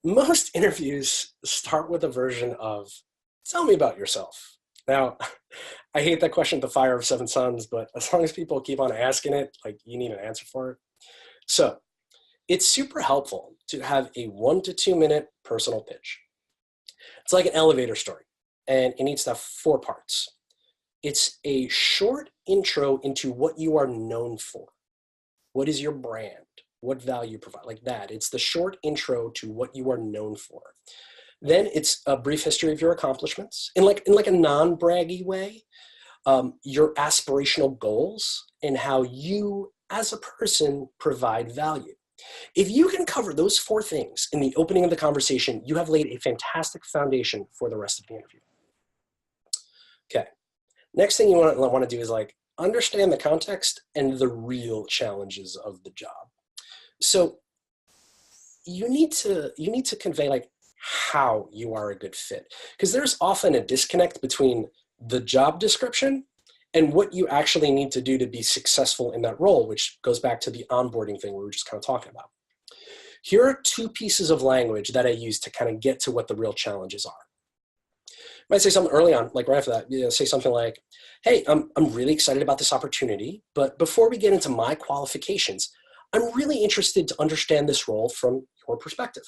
Most interviews start with a version of, tell me about yourself. Now, I hate that question, the fire of seven sons, but as long as people keep on asking it, like you need an answer for it. So it's super helpful to have a 1 to 2 minute personal pitch. It's like an elevator story, and it needs to have 4 parts. It's a short intro into what you are known for. What is your brand? What value you provide? Like that. It's the short intro to what you are known for. Then it's a brief history of your accomplishments in like a non-braggy way, your aspirational goals and how you as a person provide value. If you can cover those 4 things in the opening of the conversation, you have laid a fantastic foundation for the rest of the interview. Okay. Next thing you want to do is like understand the context and the real challenges of the job. So you need to convey like how you are a good fit, because there's often a disconnect between the job description and what you actually need to do to be successful in that role, which goes back to the onboarding thing we were just kind of talking about. Here are 2 pieces of language that I use to kind of get to what the real challenges are. I might say something early on, like right after that, say something like, hey, I'm really excited about this opportunity, but before we get into my qualifications, I'm really interested to understand this role from your perspective.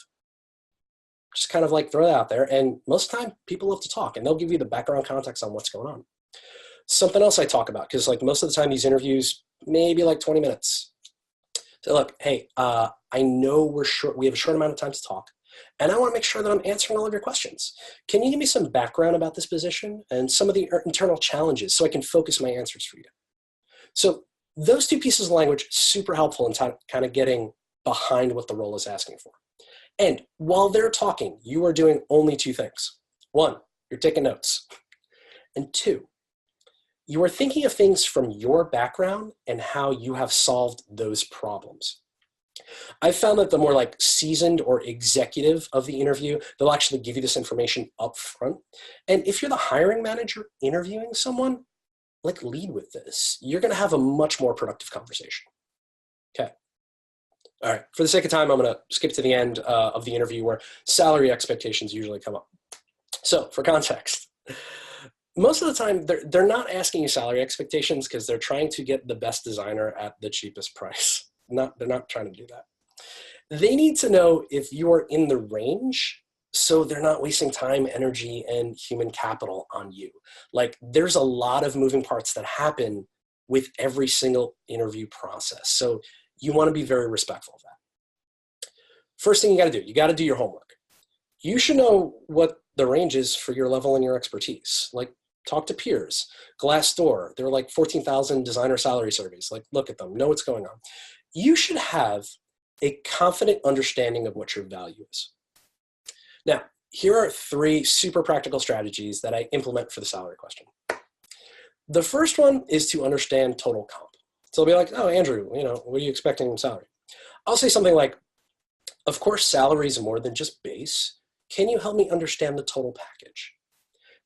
Just kind of like throw that out there. And most of the time people love to talk and they'll give you the background context on what's going on. Something else I talk about, because like most of the time these interviews, maybe like 20 minutes. So look, hey, I know we have a short amount of time to talk, and I want to make sure that I'm answering all of your questions. Can you give me some background about this position and some of the internal challenges so I can focus my answers for you? So those 2 pieces of language, super helpful in kind of getting behind what the role is asking for. And while they're talking, you are doing only 2 things. 1, you're taking notes. And 2, you are thinking of things from your background and how you have solved those problems. I've found that the more like seasoned or executive of the interview, they'll actually give you this information up front. And if you're the hiring manager interviewing someone, like lead with this. You're going to have a much more productive conversation. Okay. All right. For the sake of time, I'm going to skip to the end of the interview where salary expectations usually come up. So for context, most of the time they're not asking you salary expectations because they're trying to get the best designer at the cheapest price. They're not trying to do that. They need to know if you are in the range, so they're not wasting time, energy, and human capital on you. Like there's a lot of moving parts that happen with every single interview process. So you want to be very respectful of that. First thing you got to do your homework. You should know what the range is for your level and your expertise. Like talk to peers. Glassdoor, there are like 14,000 designer salary surveys. Like look at them, know what's going on. You should have a confident understanding of what your value is. Now, here are 3 super practical strategies that I implement for the salary question. The first one is to understand total comp. So they'll be like, oh, Andrew, what are you expecting in salary? I'll say something like, of course, salary is more than just base. Can you help me understand the total package?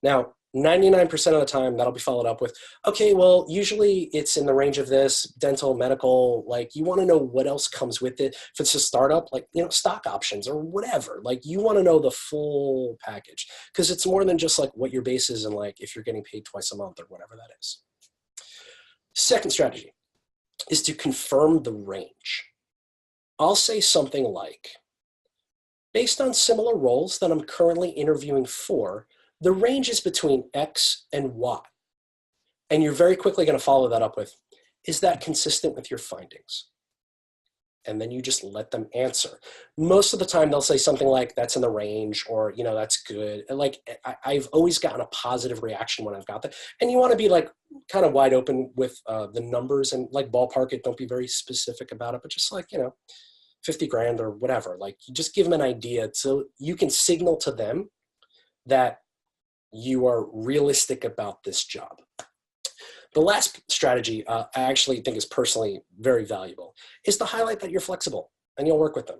Now, 99% of the time, that'll be followed up with, okay, well, usually it's in the range of this, dental, medical, like you want to know what else comes with it. If it's a startup, like, stock options or whatever, like you want to know the full package because it's more than just like what your base is and like if you're getting paid twice a month or whatever that is. Second strategy is to confirm the range. I'll say something like, based on similar roles that I'm currently interviewing for, the range is between X and Y. And you're very quickly going to follow that up with, is that consistent with your findings? And then you just let them answer. Most of the time they'll say something like, that's in the range, or, that's good. And like, I've always gotten a positive reaction when I've got that. And you want to be like kind of wide open with the numbers and like ballpark it. Don't be very specific about it, but just like, 50 grand or whatever. Like you just give them an idea so you can signal to them that you are realistic about this job. The last strategy I actually think is personally very valuable is to highlight that you're flexible and you'll work with them.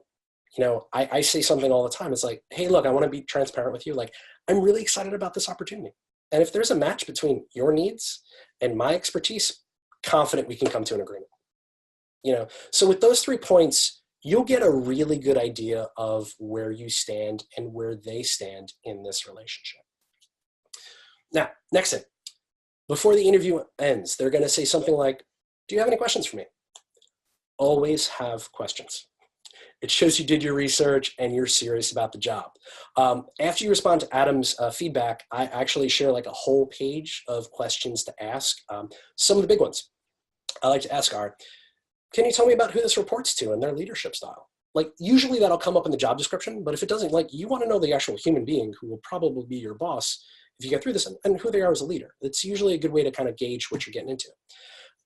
I say something all the time. It's like, hey, look, I want to be transparent with you. Like, I'm really excited about this opportunity. And if there's a match between your needs and my expertise, confident we can come to an agreement. So with those 3 points, you'll get a really good idea of where you stand and where they stand in this relationship. Now, next thing, before the interview ends, they're going to say something like, do you have any questions for me? Always have questions. It shows you did your research and you're serious about the job. After you respond to Adam's feedback, I actually share like a whole page of questions to ask. Some of the big ones I like to ask are, can you tell me about who this reports to and their leadership style? Like usually that'll come up in the job description, but if it doesn't, like you want to know the actual human being who will probably be your boss if you get through this and who they are as a leader. It's usually a good way to kind of gauge what you're getting into.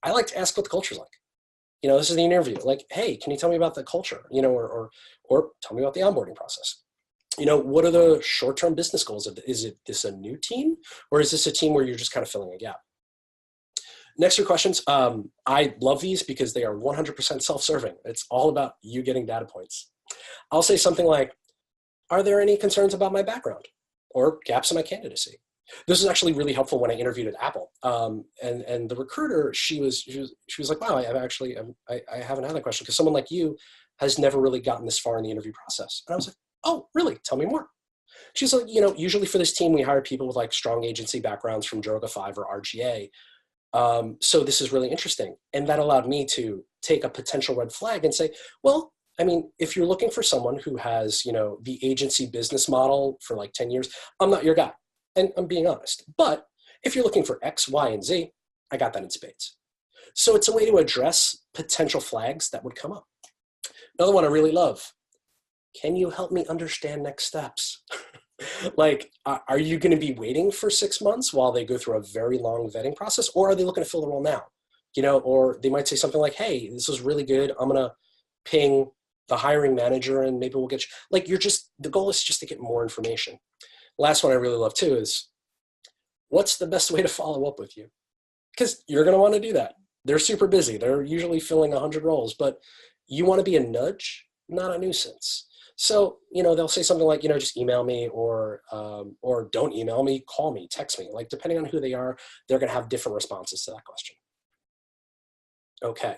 I like to ask what the culture's like. This is the interview. Like, hey, can you tell me about the culture? Or tell me about the onboarding process. What are the short-term business goals? Is this a new team, or is this a team where you're just kind of filling a gap? Next three questions. I love these because they are 100% self-serving. It's all about you getting data points. I'll say something like, are there any concerns about my background or gaps in my candidacy? This is actually really helpful when I interviewed at Apple. And the recruiter, she was like, wow, I haven't had that question because someone like you has never really gotten this far in the interview process. And I was like, oh, really? Tell me more. She's like, usually for this team, we hire people with like strong agency backgrounds from Droga 5 or RGA. So this is really interesting. And that allowed me to take a potential red flag and say, well, I mean, if you're looking for someone who has, the agency business model for like 10 years, I'm not your guy. And I'm being honest. But if you're looking for X, Y, and Z, I got that in spades. So it's a way to address potential flags that would come up. Another one I really love. Can you help me understand next steps? Like, are you going to be waiting for 6 months while they go through a very long vetting process? Or are they looking to fill the role now? Or they might say something like, hey, this is really good. I'm going to ping the hiring manager and maybe we'll get you. Like, the goal is just to get more information. Last one I really love too is, what's the best way to follow up with you? Because you're going to want to do that. They're super busy. They're usually filling 100 roles, but you want to be a nudge, not a nuisance. So, they'll say something like, just email me or don't email me, call me, text me. Like, depending on who they are, they're going to have different responses to that question. Okay.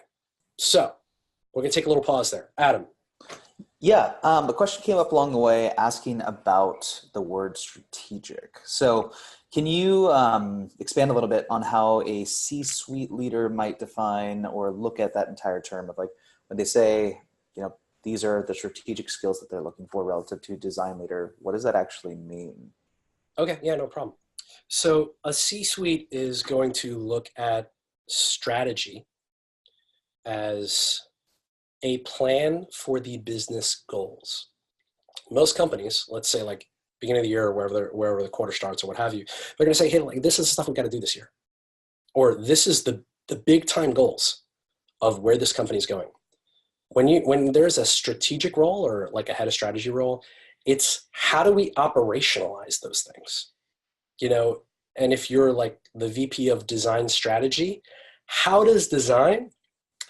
So we're going to take a little pause there. Adam. Yeah, a question came up along the way asking about the word strategic. So can you expand a little bit on how a C-suite leader might define or look at that entire term of like when they say, these are the strategic skills that they're looking for relative to design leader, what does that actually mean? Okay, yeah, no problem. So a C-suite is going to look at strategy as a plan for the business goals. Most companies, let's say like beginning of the year or wherever the quarter starts or what have you, they're going to say, hey, like this is the stuff we've got to do this year. Or this is the big time goals of where this company is going. When there's a strategic role or like a head of strategy role, it's how do we operationalize those things? And if you're like the VP of design strategy, how does design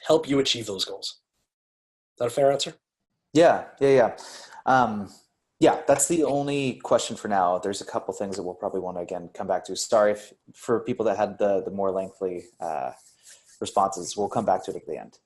help you achieve those goals? Is that a fair answer? Yeah. Yeah, that's the only question for now. There's a couple things that we'll probably want to, again, come back to. Sorry for people that had the more lengthy responses. We'll come back to it at the end.